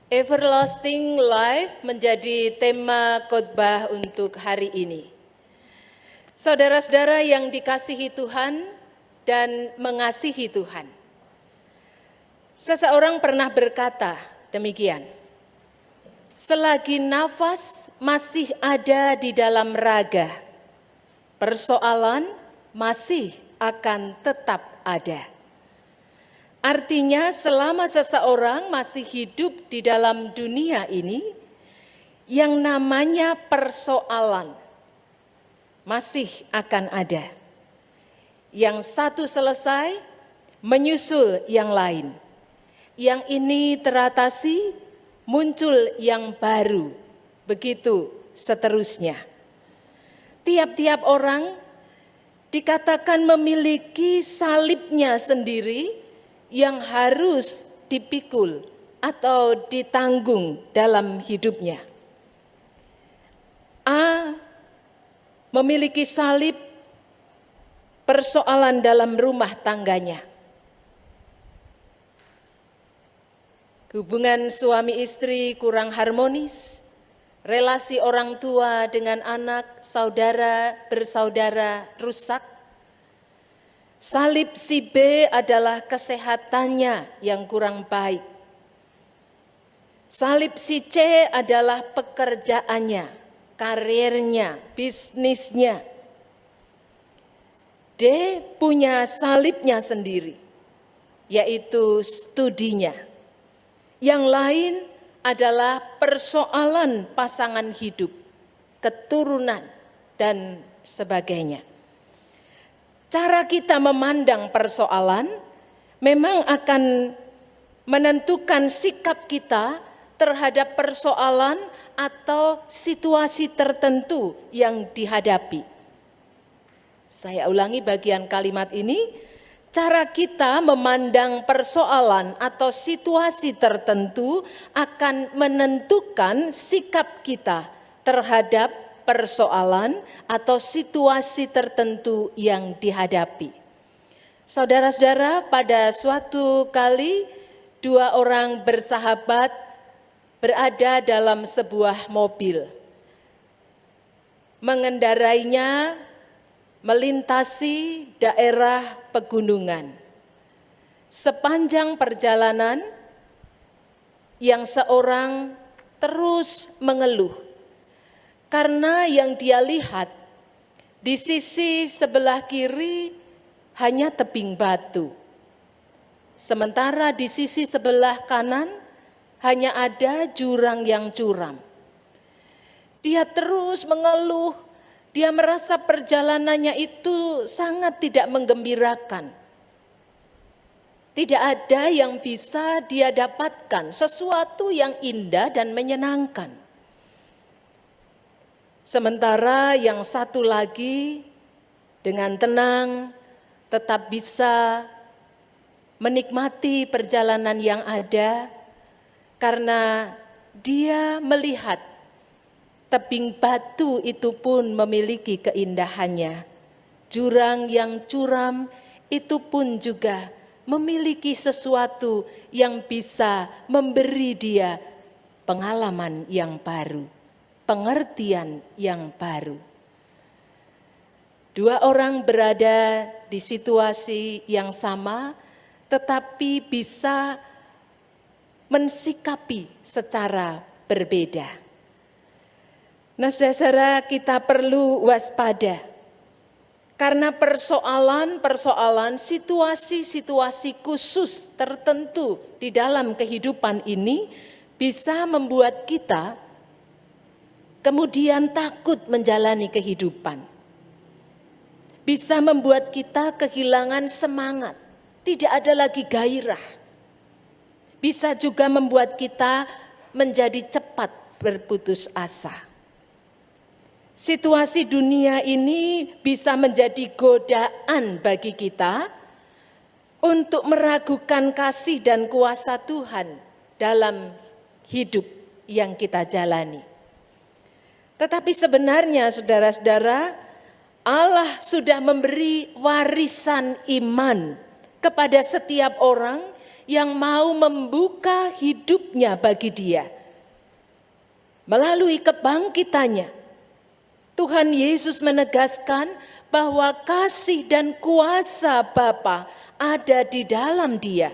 Everlasting Life menjadi tema khotbah untuk hari ini. Saudara-saudara yang dikasihi Tuhan dan mengasihi Tuhan. Seseorang pernah berkata demikian, selagi nafas masih ada di dalam raga, persoalan masih akan tetap ada. Artinya selama seseorang masih hidup di dalam dunia ini, yang namanya persoalan masih akan ada. Yang satu selesai, menyusul yang lain. Yang ini teratasi, muncul yang baru. Begitu seterusnya. Tiap-tiap orang dikatakan memiliki salibnya sendiri, yang harus dipikul atau ditanggung dalam hidupnya. A memiliki salib persoalan dalam rumah tangganya. Hubungan suami istri kurang harmonis, relasi orang tua dengan anak, saudara, bersaudara rusak. Salib si B adalah kesehatannya yang kurang baik. Salib si C adalah pekerjaannya, karirnya, bisnisnya. D punya salibnya sendiri, yaitu studinya. Yang lain adalah persoalan pasangan hidup, keturunan, dan sebagainya. Cara kita memandang persoalan memang akan menentukan sikap kita terhadap persoalan atau situasi tertentu yang dihadapi. Saya ulangi bagian kalimat ini, cara kita memandang persoalan atau situasi tertentu akan menentukan sikap kita terhadap persoalan atau situasi tertentu yang dihadapi. Saudara-saudara, pada suatu kali dua orang bersahabat berada dalam sebuah mobil. Mengendarainya melintasi daerah pegunungan. Sepanjang perjalanan yang seorang terus mengeluh. Karena yang dia lihat di sisi sebelah kiri hanya tebing batu. Sementara di sisi sebelah kanan hanya ada jurang yang curam. Dia terus mengeluh, dia merasa perjalanannya itu sangat tidak menggembirakan. Tidak ada yang bisa dia dapatkan, sesuatu yang indah dan menyenangkan. Sementara yang satu lagi dengan tenang tetap bisa menikmati perjalanan yang ada karena dia melihat tebing batu itu pun memiliki keindahannya. Jurang yang curam itu pun juga memiliki sesuatu yang bisa memberi dia pengalaman yang baru. Pengertian yang baru. Dua orang berada di situasi yang sama, tetapi bisa mensikapi secara berbeda. Nah, saudara, kita perlu waspada. Karena persoalan-persoalan, situasi-situasi khusus tertentu di dalam kehidupan ini bisa membuat kita kemudian takut menjalani kehidupan. Bisa membuat kita kehilangan semangat, tidak ada lagi gairah. Bisa juga membuat kita menjadi cepat berputus asa. Situasi dunia ini bisa menjadi godaan bagi kita untuk meragukan kasih dan kuasa Tuhan dalam hidup yang kita jalani. Tetapi sebenarnya saudara-saudara, Allah sudah memberi warisan iman kepada setiap orang yang mau membuka hidupnya bagi dia. Melalui kebangkitannya, Tuhan Yesus menegaskan bahwa kasih dan kuasa Bapa ada di dalam dia.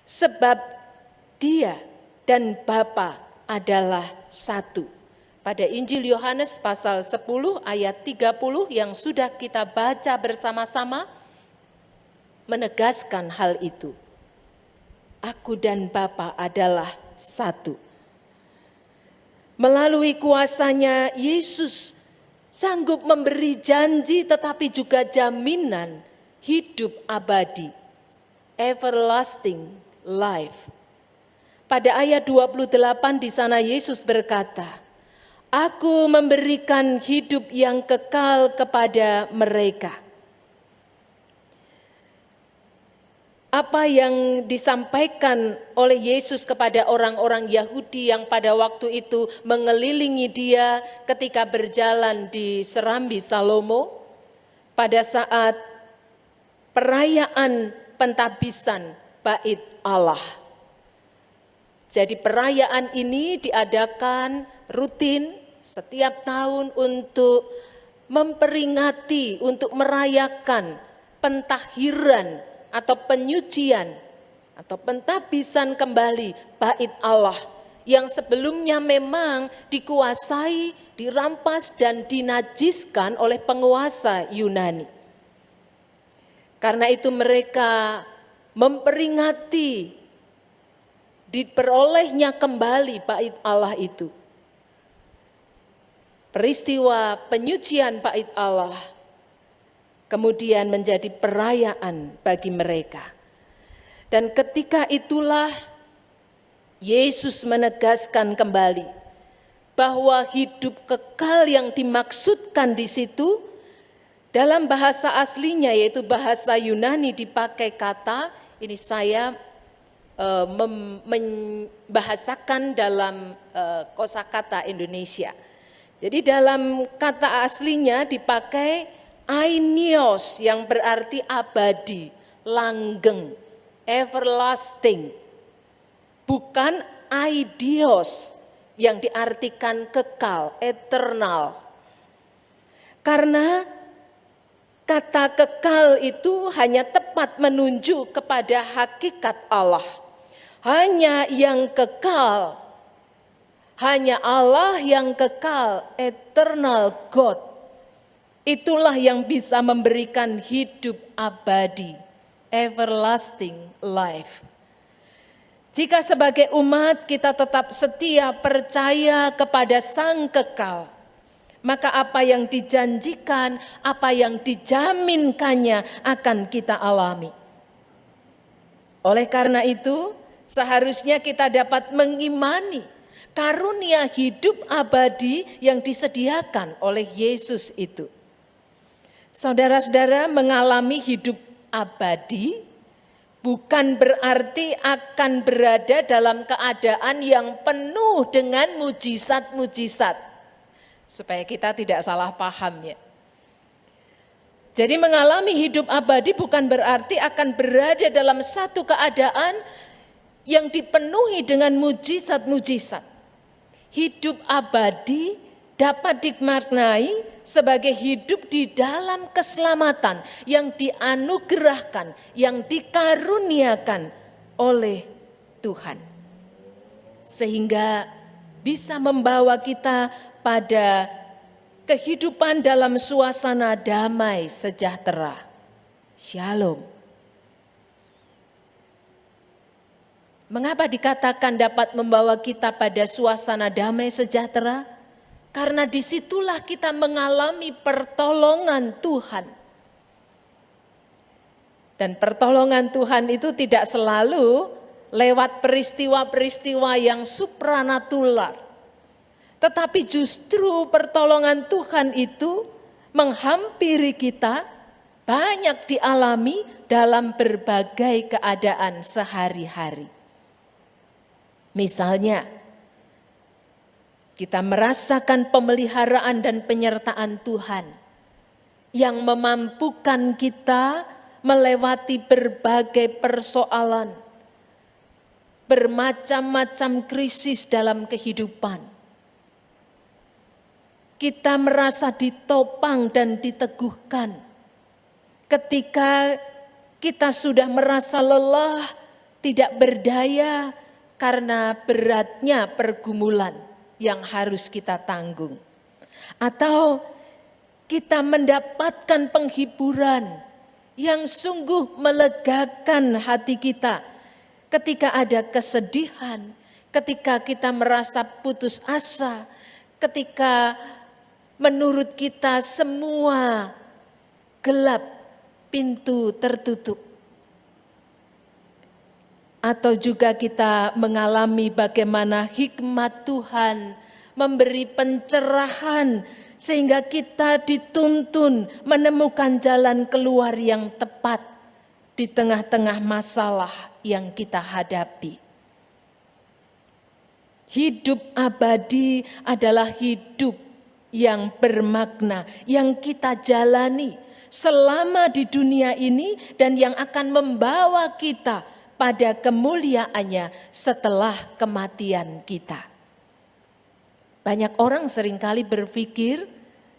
Sebab dia dan Bapa adalah satu. Pada Injil Yohanes pasal 10 ayat 30 yang sudah kita baca bersama-sama, menegaskan hal itu. Aku dan Bapa adalah satu. Melalui kuasanya Yesus sanggup memberi janji tetapi juga jaminan hidup abadi, everlasting life. Pada ayat 28 di sana Yesus berkata, Aku memberikan hidup yang kekal kepada mereka. Apa yang disampaikan oleh Yesus kepada orang-orang Yahudi yang pada waktu itu mengelilingi dia ketika berjalan di Serambi Salomo pada saat perayaan pentabisan Bait Allah. Jadi perayaan ini diadakan rutin setiap tahun untuk memperingati, untuk merayakan pentahiran atau penyucian atau pentabisan kembali Bait Allah yang sebelumnya memang dikuasai, dirampas dan dinajiskan oleh penguasa Yunani. Karena itu mereka memperingati diperolehnya kembali Bait Allah itu. Peristiwa penyucian Bait Allah kemudian menjadi perayaan bagi mereka. Dan ketika itulah Yesus menegaskan kembali bahwa hidup kekal yang dimaksudkan di situ dalam bahasa aslinya yaitu bahasa Yunani dipakai kata, ini saya membahasakan dalam kosakata Indonesia. Jadi dalam kata aslinya dipakai ainios yang berarti abadi, langgeng, everlasting. Bukan aidios yang diartikan kekal, eternal. Karena kata kekal itu hanya tepat menunjuk kepada hakikat Allah. Hanya yang kekal, hanya Allah yang kekal, eternal God. Itulah yang bisa memberikan hidup abadi, everlasting life. Jika sebagai umat kita tetap setia percaya kepada Sang Kekal, maka apa yang dijanjikan, apa yang dijaminkannya akan kita alami. Oleh karena itu, seharusnya kita dapat mengimani karunia hidup abadi yang disediakan oleh Yesus itu. Saudara-saudara, mengalami hidup abadi bukan berarti akan berada dalam keadaan yang penuh dengan mujizat-mujizat. Supaya kita tidak salah paham ya. Jadi mengalami hidup abadi bukan berarti akan berada dalam satu keadaan yang dipenuhi dengan mujizat-mujizat. Hidup abadi dapat dimaknai sebagai hidup di dalam keselamatan yang dianugerahkan, yang dikaruniakan oleh Tuhan. Sehingga bisa membawa kita pada kehidupan dalam suasana damai sejahtera. Shalom. Mengapa dikatakan dapat membawa kita pada suasana damai sejahtera? Karena disitulah kita mengalami pertolongan Tuhan. Dan pertolongan Tuhan itu tidak selalu lewat peristiwa-peristiwa yang supranatural. Tetapi justru pertolongan Tuhan itu menghampiri kita, banyak dialami dalam berbagai keadaan sehari-hari. Misalnya, kita merasakan pemeliharaan dan penyertaan Tuhan yang memampukan kita melewati berbagai persoalan, bermacam-macam krisis dalam kehidupan. Kita merasa ditopang dan diteguhkan. Ketika kita sudah merasa lelah, tidak berdaya karena beratnya pergumulan yang harus kita tanggung. Atau kita mendapatkan penghiburan yang sungguh melegakan hati kita ketika ada kesedihan, ketika kita merasa putus asa, ketika menurut kita semua gelap, pintu tertutup. Atau juga kita mengalami bagaimana hikmat Tuhan memberi pencerahan sehingga kita dituntun menemukan jalan keluar yang tepat di tengah-tengah masalah yang kita hadapi. Hidup abadi adalah hidup yang bermakna, yang kita jalani selama di dunia ini dan yang akan membawa kita pada kemuliaannya setelah kematian kita. Banyak orang seringkali berpikir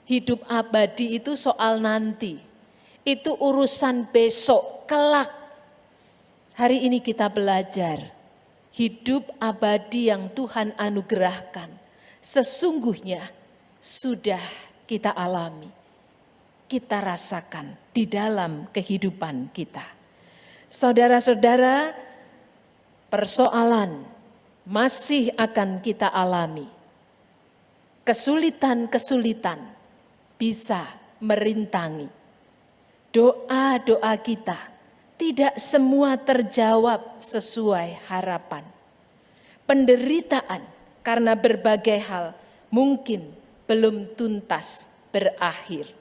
hidup abadi itu soal nanti. Itu urusan besok, kelak. Hari ini kita belajar hidup abadi yang Tuhan anugerahkan. Sesungguhnya sudah kita alami, kita rasakan di dalam kehidupan kita. Saudara-saudara, persoalan masih akan kita alami. Kesulitan-kesulitan bisa merintangi. Doa-doa kita tidak semua terjawab sesuai harapan. Penderitaan karena berbagai hal mungkin belum tuntas berakhir.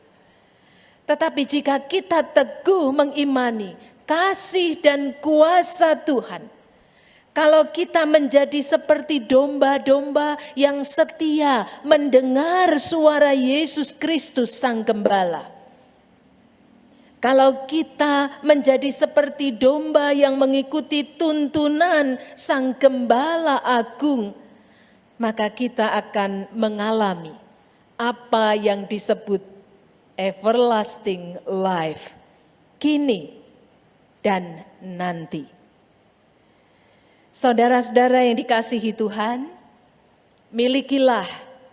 Tetapi jika kita teguh mengimani kasih dan kuasa Tuhan, kalau kita menjadi seperti domba-domba yang setia mendengar suara Yesus Kristus Sang Gembala. Kalau kita menjadi seperti domba yang mengikuti tuntunan Sang Gembala Agung, maka kita akan mengalami apa yang disebut everlasting life, kini dan nanti. Saudara-saudara yang dikasihi Tuhan, milikilah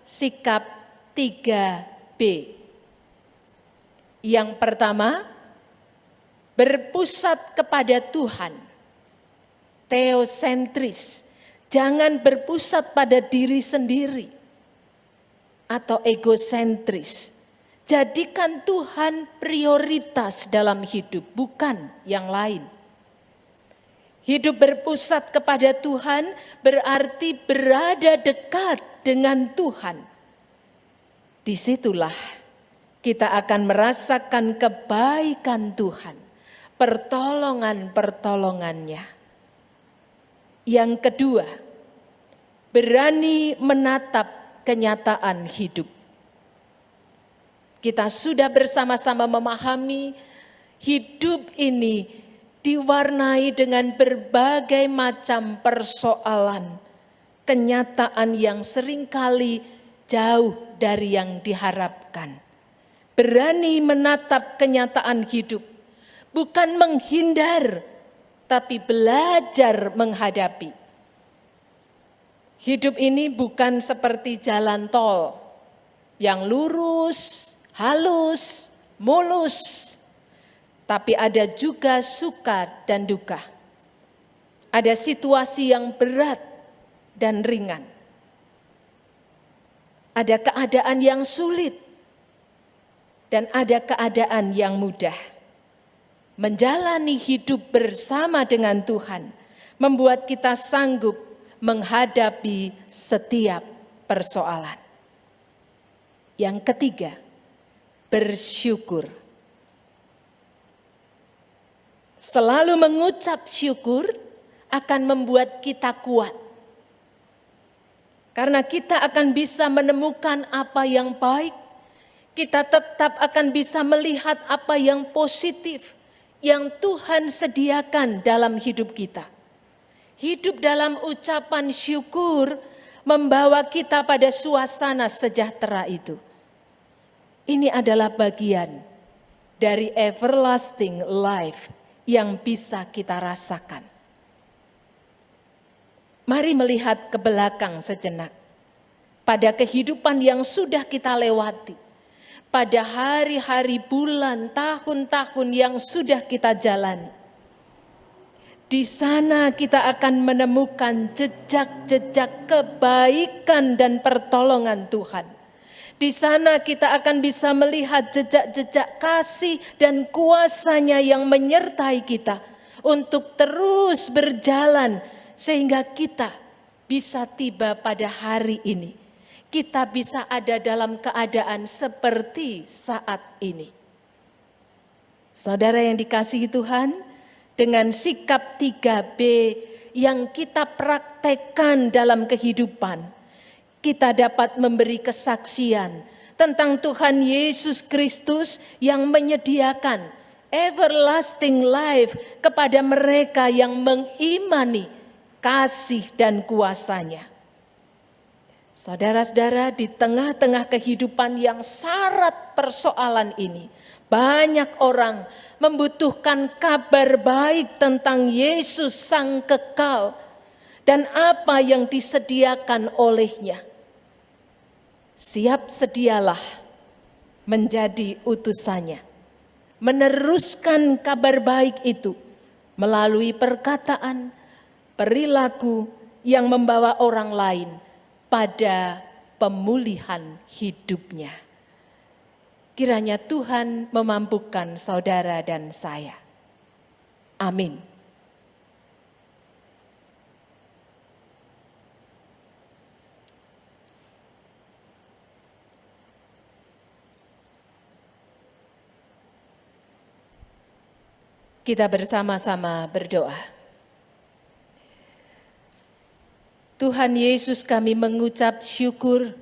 sikap 3B. Yang pertama, berpusat kepada Tuhan, teosentris. Jangan berpusat pada diri sendiri atau egosentris. Jadikan Tuhan prioritas dalam hidup, bukan yang lain. Hidup berpusat kepada Tuhan berarti berada dekat dengan Tuhan. Disitulah kita akan merasakan kebaikan Tuhan, pertolongan-pertolongannya. Yang kedua, berani menatap kenyataan hidup. Kita sudah bersama-sama memahami hidup ini diwarnai dengan berbagai macam persoalan, kenyataan yang seringkali jauh dari yang diharapkan. Berani menatap kenyataan hidup, bukan menghindar, tapi belajar menghadapi. Hidup ini bukan seperti jalan tol yang lurus, halus, mulus. Tapi ada juga suka dan duka. Ada situasi yang berat dan ringan. Ada keadaan yang sulit dan ada keadaan yang mudah. Menjalani hidup bersama dengan Tuhan membuat kita sanggup menghadapi setiap persoalan. Yang ketiga, bersyukur. Selalu mengucap syukur akan membuat kita kuat. Karena kita akan bisa menemukan apa yang baik, kita tetap akan bisa melihat apa yang positif yang Tuhan sediakan dalam hidup kita. Hidup dalam ucapan syukur membawa kita pada suasana sejahtera itu. Ini adalah bagian dari everlasting life yang bisa kita rasakan. Mari melihat ke belakang sejenak. Pada kehidupan yang sudah kita lewati. Pada hari-hari, bulan, tahun-tahun yang sudah kita jalani. Di sana kita akan menemukan jejak-jejak kebaikan dan pertolongan Tuhan. Di sana kita akan bisa melihat jejak-jejak kasih dan kuasa-Nya yang menyertai kita untuk terus berjalan sehingga kita bisa tiba pada hari ini. Kita bisa ada dalam keadaan seperti saat ini. Saudara yang dikasihi Tuhan, dengan sikap 3B yang kita praktekkan dalam kehidupan, kita dapat memberi kesaksian tentang Tuhan Yesus Kristus yang menyediakan everlasting life kepada mereka yang mengimani kasih dan kuasa-Nya. Saudara-saudara, di tengah-tengah kehidupan yang syarat persoalan ini, banyak orang membutuhkan kabar baik tentang Yesus Sang Kekal dan apa yang disediakan oleh-Nya. Siap sedialah menjadi utusannya, meneruskan kabar baik itu melalui perkataan, perilaku yang membawa orang lain pada pemulihan hidupnya. Kiranya Tuhan memampukan saudara dan saya. Amin. Kita bersama-sama berdoa. Tuhan Yesus, kami mengucap syukur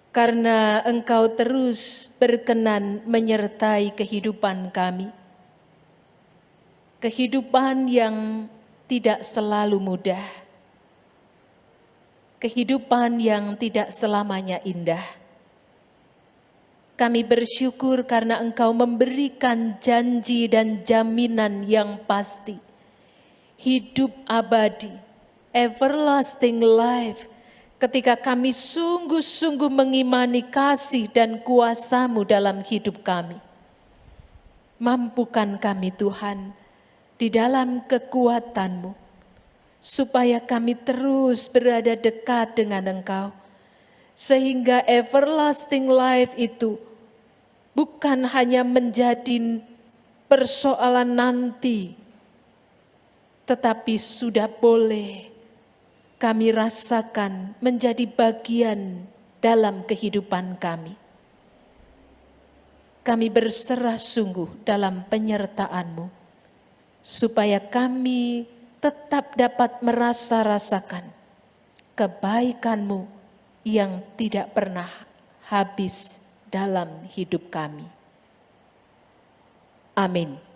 karena Engkau terus berkenan menyertai kehidupan kami. Kehidupan yang tidak selalu mudah. Kehidupan yang tidak selamanya indah. Kami bersyukur karena Engkau memberikan janji dan jaminan yang pasti. Hidup abadi. Everlasting life, ketika kami sungguh-sungguh mengimani kasih dan kuasa-Mu dalam hidup kami. Mampukan kami Tuhan, di dalam kekuatan-Mu, supaya kami terus berada dekat dengan Engkau, sehingga everlasting life itu bukan hanya menjadi persoalan nanti, tetapi sudah boleh kami rasakan menjadi bagian dalam kehidupan kami. Kami berserah sungguh dalam penyertaan-Mu, supaya kami tetap dapat rasakan kebaikan-Mu yang tidak pernah habis dalam hidup kami. Amin.